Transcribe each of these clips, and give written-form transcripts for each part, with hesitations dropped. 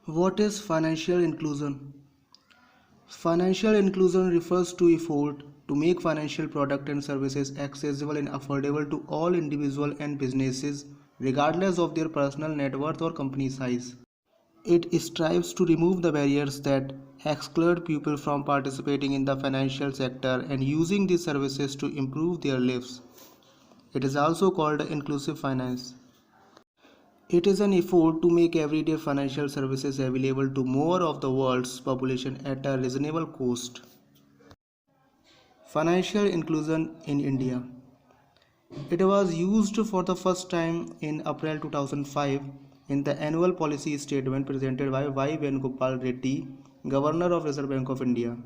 What is financial inclusion? Financial inclusion refers to effort to make financial products and services accessible and affordable to all individuals and businesses regardless of their personal net worth or company size. It strives to remove the barriers that exclude people from participating in the financial sector and using these services to improve their lives. It is also called inclusive finance. It is an effort to make everyday financial services available to more of the world's population at a reasonable cost. Financial inclusion in India. It was used for the first time in April 2005 in the annual policy statement presented by Y. Venugopal Reddy, Governor of Reserve Bank of India.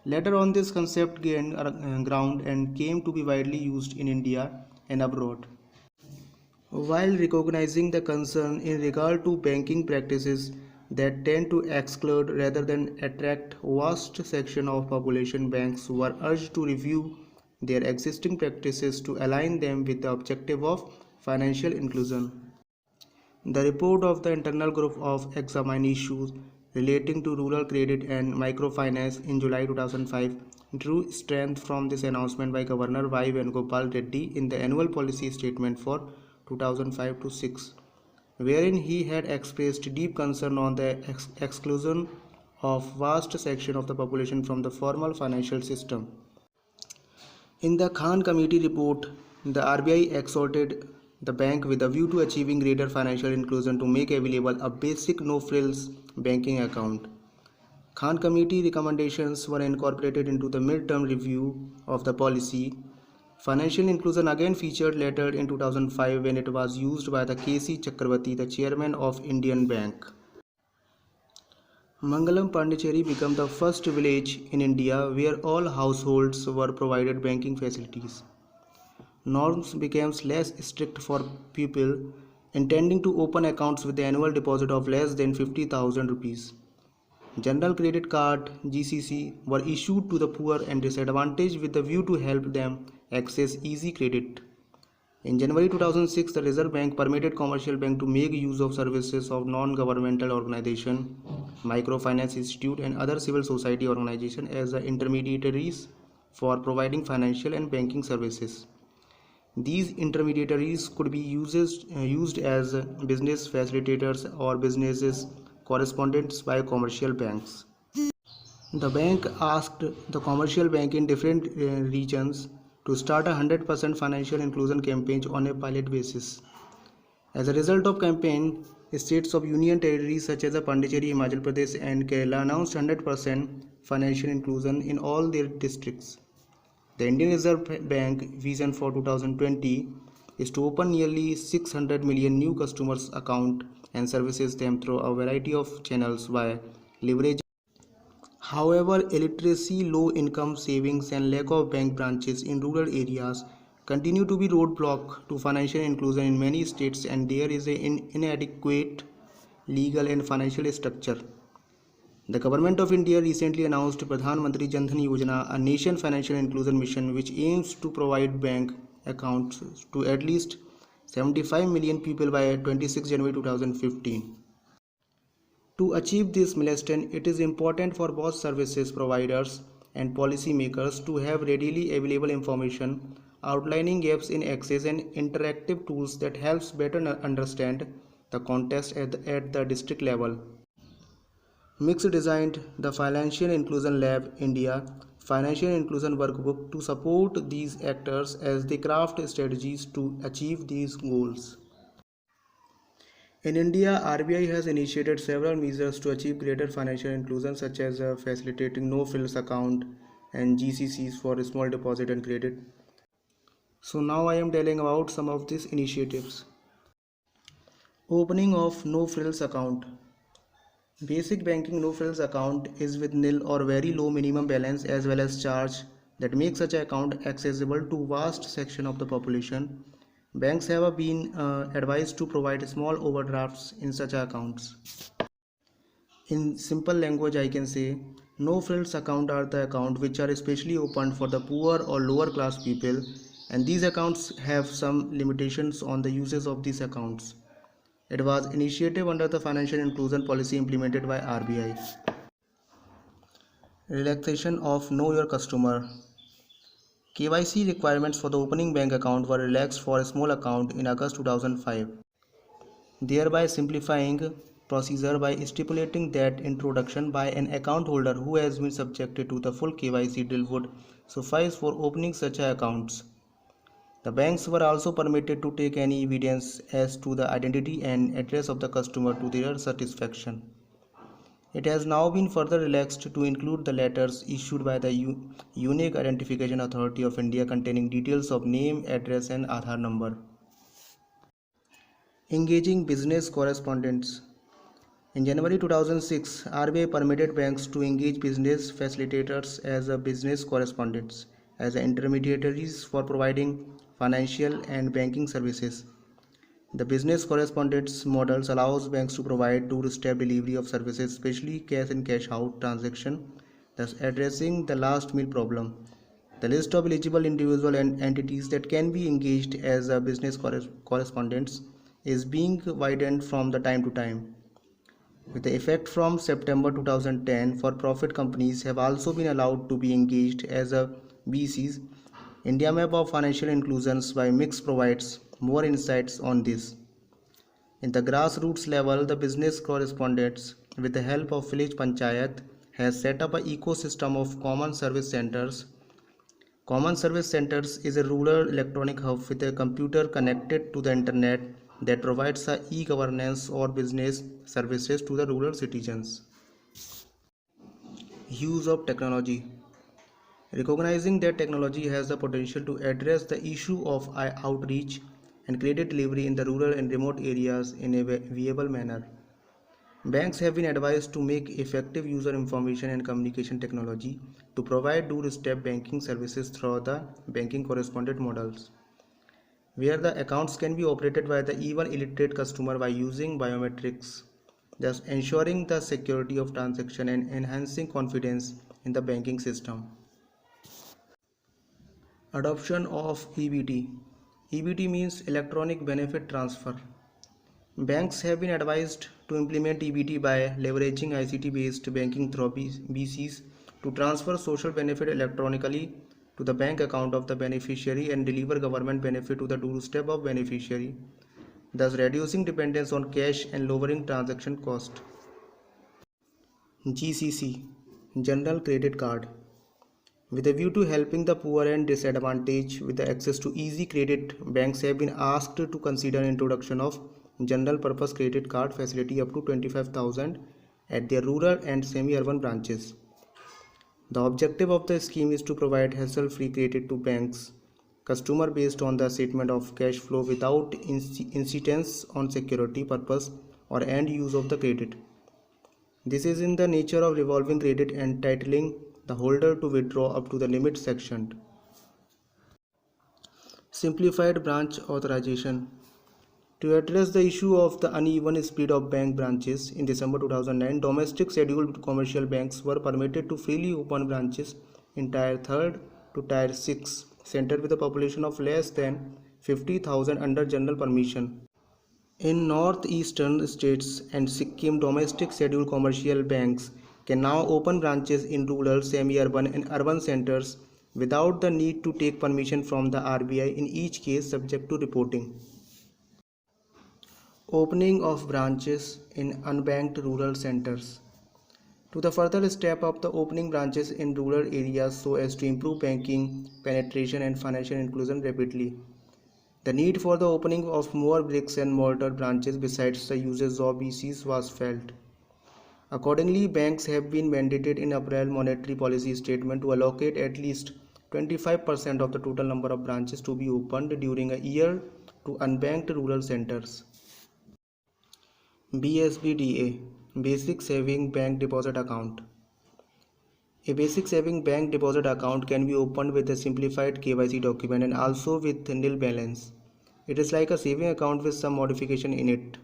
Later on, this concept gained ground and came to be widely used in India and abroad. While recognizing the concern in regard to banking practices that tend to exclude rather than attract vast section of population, banks were urged to review their existing practices to align them with the objective of financial inclusion. The report of the internal group of examined issues relating to rural credit and microfinance in July 2005 drew strength from this announcement by Governor Y. Venugopal Reddy in the annual policy statement for 2005 to 6, wherein he had expressed deep concern on the exclusion of vast section of the population from the formal financial system. In the Khan Committee report, the RBI exhorted the bank with a view to achieving greater financial inclusion to make available a basic no-frills banking account. Khan Committee recommendations were incorporated into the mid-term review of the policy. Financial inclusion again featured later in 2005 when it was used by the K.C. Chakravarti, the chairman of Indian Bank. Mangalam Pondicherry became the first village in India where all households were provided banking facilities. Norms became less strict for people intending to open accounts with the annual deposit of less than 50,000 rupees. General Credit Card (GCC) were issued to the poor and disadvantaged with the view to help them access easy credit. In January 2006, the Reserve Bank permitted commercial banks to make use of services of non-governmental organizations, microfinance institute and other civil society organizations as the intermediaries for providing financial and banking services. These intermediaries could be used as business facilitators or businesses correspondents by commercial banks. The bank asked the commercial bank in different regions to start a 100% financial inclusion campaign on a pilot basis. As a result of campaign, states of union territories such as Pondicherry, Himachal Pradesh and Kerala announced 100% financial inclusion in all their districts. The Indian Reserve Bank vision for 2020 is to open nearly 600 million new customers account and services them through a variety of channels by leveraging. However, illiteracy, low income savings and lack of bank branches in rural areas continue to be roadblock to financial inclusion in many states and there is an inadequate legal and financial structure. The Government of India recently announced Pradhan Mantri Jan Dhan Yojana, a nation financial inclusion mission which aims to provide bank accounts to at least 75 million people by 26 January 2015. To achieve this milestone, it is important for both services providers and policymakers to have readily available information outlining gaps in access and interactive tools that helps better understand the context at the district level. Mix designed the Financial Inclusion Lab India Financial Inclusion Workbook to support these actors as they craft strategies to achieve these goals. In India, RBI has initiated several measures to achieve greater financial inclusion such as facilitating no-frills account and GCCs for small deposit and credit. So now I am telling about some of these initiatives. Opening of no-frills account. Basic banking no-frills account is with nil or very low minimum balance as well as charge that makes such an account accessible to vast section of the population. Banks have been advised to provide small overdrafts in such accounts. In simple language, I can say no-frills account are the account which are especially opened for the poor or lower class people, and these accounts have some limitations on the uses of these accounts. It was initiated under the financial inclusion policy implemented by RBI. Relaxation of Know Your Customer. KYC requirements for the opening bank account were relaxed for a small account in August 2005, thereby simplifying procedure by stipulating that introduction by an account holder who has been subjected to the full KYC drill would suffice for opening such accounts. The banks were also permitted to take any evidence as to the identity and address of the customer to their satisfaction. It has now been further relaxed to include the letters issued by the Unique Identification Authority of India containing details of name, address and Aadhaar number. Engaging business correspondents. In January 2006, RBI permitted banks to engage business facilitators as a business correspondents, as intermediaries for providing financial and banking services. The business correspondence models allows banks to provide two-step delivery of services, especially cash in cash out transaction, thus addressing the last mile problem. The list of eligible individuals and entities that can be engaged as a business correspondents is being widened from the time to time. With the effect from September 2010, for-profit companies have also been allowed to be engaged as a BCs. India Map of Financial Inclusions by Mix provides more insights on this. In the grassroots level, the business correspondents, with the help of village panchayat, has set up an ecosystem of common service centers. Common service centers is a rural electronic hub with a computer connected to the internet that provides e-governance or business services to the rural citizens. Use of technology. Recognizing that technology has the potential to address the issue of outreach and credit delivery in the rural and remote areas in a viable manner, banks have been advised to make effective user information and communication technology to provide doorstep banking services through the banking correspondent models, where the accounts can be operated by the even illiterate customer by using biometrics, thus ensuring the security of transaction and enhancing confidence in the banking system. Adoption of EBT. EBT means Electronic Benefit Transfer. Banks have been advised to implement EBT by leveraging ICT-based banking through BCs to transfer social benefit electronically to the bank account of the beneficiary and deliver government benefit to the doorstep of beneficiary, thus reducing dependence on cash and lowering transaction cost. GCC, General Credit Card. With a view to helping the poor and disadvantaged with the access to easy credit, banks have been asked to consider introduction of general purpose credit card facility up to 25,000 at their rural and semi-urban branches. The objective of the scheme is to provide hassle-free credit to banks customer based on the statement of cash flow without insistence on security purpose or end use of the credit. This is in the nature of revolving credit, entitling the holder to withdraw up to the limit sectioned. Simplified branch authorization. To address the issue of the uneven speed of bank branches, in December 2009, domestic scheduled commercial banks were permitted to freely open branches in Tier 3 to Tier 6 centers with a population of less than 50,000 under general permission. In northeastern states and Sikkim, domestic scheduled commercial banks can now open branches in rural, semi-urban and urban centers without the need to take permission from the RBI, in each case subject to reporting. Opening of branches in unbanked rural centers. To the further step up the opening branches in rural areas so as to improve banking penetration and financial inclusion rapidly, the need for the opening of more bricks and mortar branches besides the uses of BCs was felt. Accordingly, banks have been mandated in April monetary policy statement to allocate at least 25% of the total number of branches to be opened during a year to unbanked rural centers. BSBDA, Basic Saving Bank Deposit Account. A basic saving bank deposit account can be opened with a simplified KYC document and also with nil balance. It is like a saving account with some modification in it.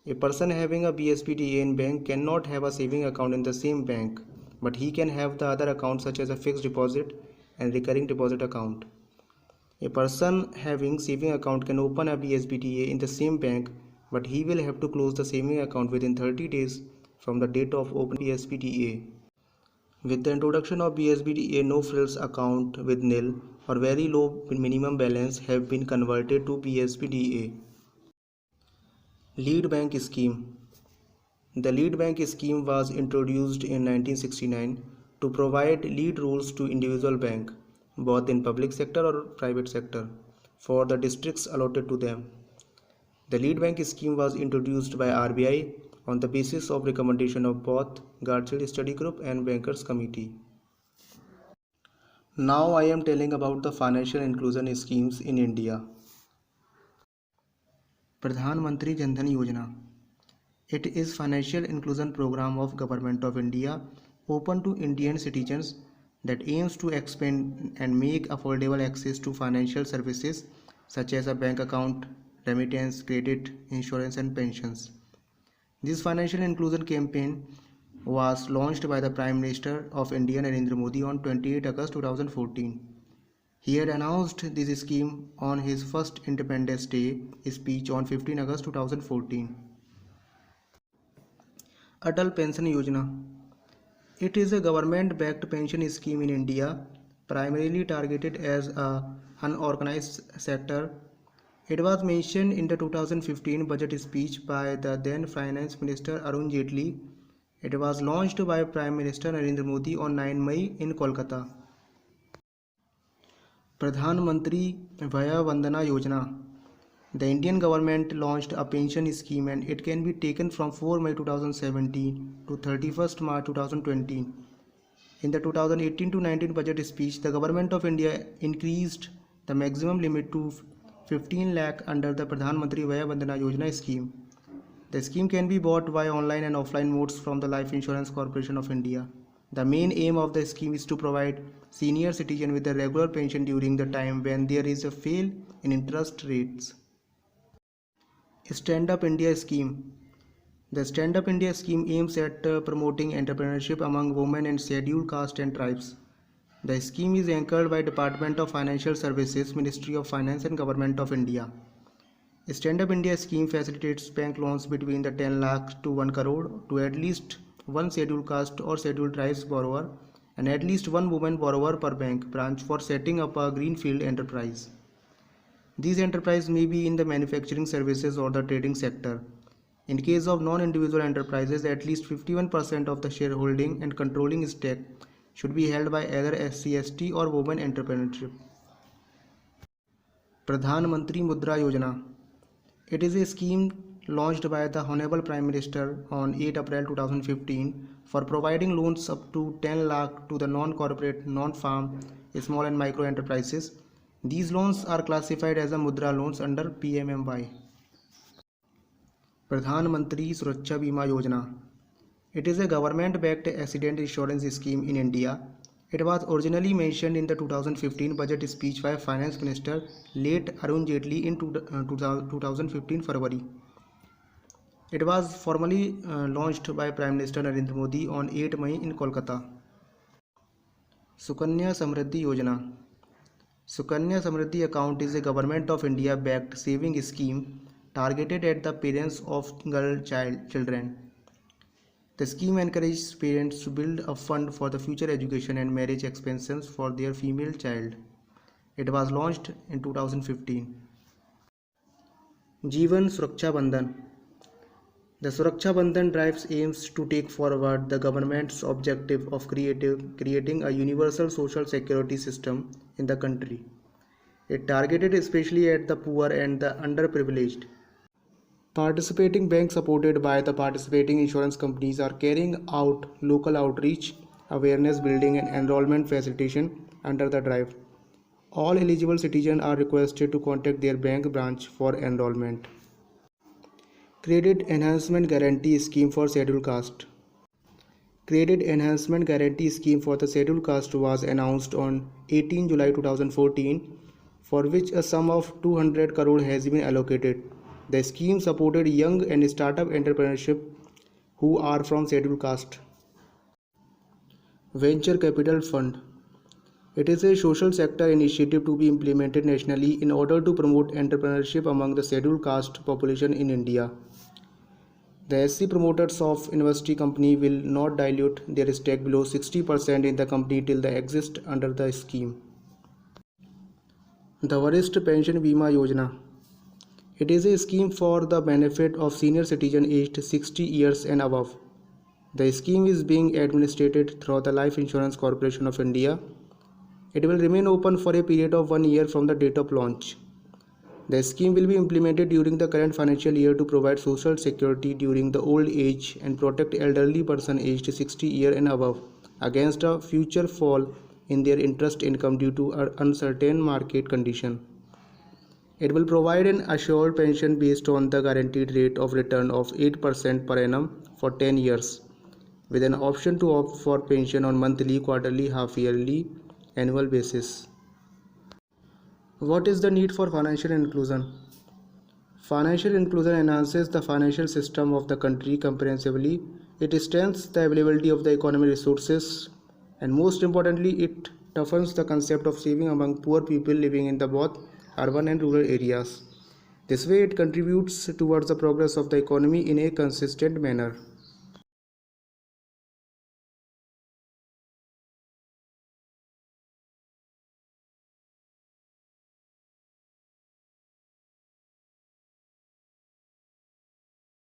A person having a BSBDA in bank cannot have a saving account in the same bank, but he can have the other accounts such as a fixed deposit and recurring deposit account. A person having saving account can open a BSBDA in the same bank but he will have to close the saving account within 30 days from the date of opening BSBDA. With the introduction of BSBDA, no frills account with nil or very low minimum balance have been converted to BSBDA. Lead Bank Scheme. The Lead Bank Scheme was introduced in 1969 to provide lead rules to individual bank, both in public sector or private sector, for the districts allotted to them. The Lead Bank Scheme was introduced by RBI on the basis of recommendation of both Garchild Study Group and Bankers Committee. Now I am telling about the financial inclusion schemes in India. Pradhan Mantri Jan Dhan Yojana. It is financial inclusion program of Government of India open to Indian citizens that aims to expand and make affordable access to financial services such as a bank account, remittance, credit, insurance and pensions. This financial inclusion campaign was launched by the Prime Minister of India Narendra Modi on 28 August 2014. He had announced this scheme on his first Independence Day speech on 15 August 2014. Atal Pension Yojana. It is a government-backed pension scheme in India, primarily targeted as an unorganized sector. It was mentioned in the 2015 budget speech by the then Finance Minister Arun Jaitley. It was launched by Prime Minister Narendra Modi on 9 May in Kolkata. Pradhan Mantri Vaya Vandana Yojana. The Indian government launched a pension scheme and it can be taken from 4 May 2017 to 31st March 2020. In the 2018-19 budget speech, the Government of India increased the maximum limit to 15 lakh under the Pradhan Mantri Vaya Vandana Yojana scheme. The scheme can be bought via online and offline modes from the Life Insurance Corporation of India. The main aim of the scheme is to provide senior citizens with a regular pension during the time when there is a fall in interest rates. Stand Up India Scheme. The Stand Up India scheme aims at promoting entrepreneurship among women and scheduled caste and tribes. The scheme is anchored by Department of Financial Services, Ministry of Finance and Government of India. Stand Up India scheme facilitates bank loans between the 10 lakh to 1 crore to at least one scheduled caste or scheduled tribes borrower and at least one woman borrower per bank branch for setting up a greenfield enterprise. These enterprises may be in the manufacturing services or the trading sector. In case of non-individual enterprises, at least 51% of the shareholding and controlling stake should be held by either SC/ST or women entrepreneurship. Pradhan Mantri Mudra Yojana. It is a scheme launched by the Honorable Prime Minister on 8 April 2015 for providing loans up to 10 lakh to the non-corporate, non-farm, small and micro enterprises. These loans are classified as a Mudra loans under PMMY. Pradhan Mantri Suraksha Bima Yojana. It is a government-backed accident insurance scheme in India. It was originally mentioned in the 2015 budget speech by Finance Minister late Arun Jaitley in 2015 February. It was formally launched by Prime Minister Narendra Modi on 8 May in Kolkata. Sukanya Samriddhi Yojana. Sukanya Samriddhi account is a Government of India backed saving scheme targeted at the parents of girl children. The scheme encourages parents to build a fund for the future education and marriage expenses for their female child. It was launched in 2015. Jeevan Suraksha Bandhan. The Suraksha Bandhan drive aims to take forward the government's objective of creating a universal social security system in the country. It targeted especially at the poor and the underprivileged. Participating banks supported by the participating insurance companies are carrying out local outreach, awareness building and enrollment facilitation under the drive. All eligible citizens are requested to contact their bank branch for enrollment. Credit Enhancement Guarantee Scheme for Scheduled Caste. Credit Enhancement Guarantee Scheme for the Scheduled Caste was announced on 18 July 2014, for which a sum of 200 crore has been allocated. The scheme supported young and startup entrepreneurship who are from scheduled caste. Venture Capital Fund. It is a social sector initiative to be implemented nationally in order to promote entrepreneurship among the scheduled caste population in India. The SC promoters of university company will not dilute their stake below 60% in the company till they exist under the scheme. The Varisht Pension Bima Yojana. It is a scheme for the benefit of senior citizens aged 60 years and above. The scheme is being administered through the Life Insurance Corporation of India. It will remain open for a period of 1 year from the date of launch. The scheme will be implemented during the current financial year to provide social security during the old age and protect elderly person aged 60 years and above against a future fall in their interest income due to uncertain market condition. It will provide an assured pension based on the guaranteed rate of return of 8% per annum for 10 years, with an option to opt for pension on monthly, quarterly, half-yearly, annual basis. What is the need for financial inclusion? Financial inclusion enhances the financial system of the country comprehensively. It strengthens the availability of the economic resources, and most importantly, it toughens the concept of saving among poor people living in the both urban and rural areas. This way, it contributes towards the progress of the economy in a consistent manner.